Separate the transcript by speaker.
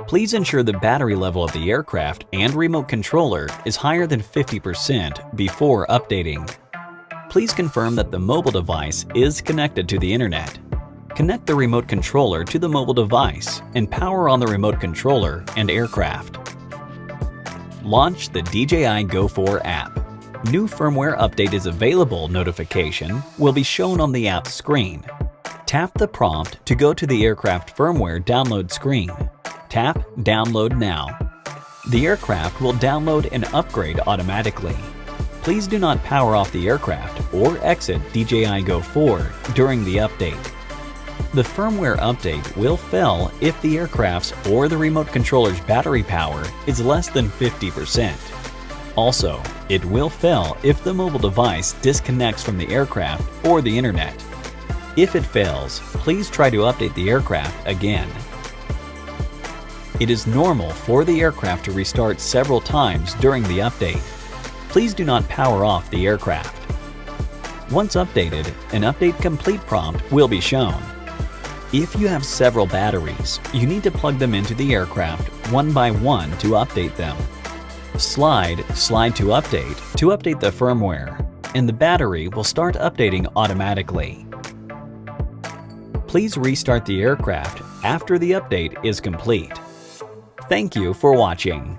Speaker 1: Please ensure the battery level of the aircraft and remote controller is higher than 50% before updating. Please confirm that the mobile device is connected to the internet. Connect the remote controller to the mobile device and power on the remote controller and aircraft. Launch the DJI Go 4 app. New firmware update is available notification will be shown on the app screen. Tap the prompt to go to the aircraft firmware download screen. Tap Download Now. The aircraft will download and upgrade automatically. Please do not power off the aircraft or exit DJI Go 4 during the update. The firmware update will fail if the aircraft's or the remote controller's battery power is less than 50%. Also, it will fail if the mobile device disconnects from the aircraft or the internet. If it fails, please try to update the aircraft again. It is normal for the aircraft to restart several times during the update. Please do not power off the aircraft. Once updated, an Update Complete prompt will be shown. If you have several batteries, you need to plug them into the aircraft one by one to update them. Slide to update the firmware, and the battery will start updating automatically. Please restart the aircraft after the update is complete. Thank you for watching.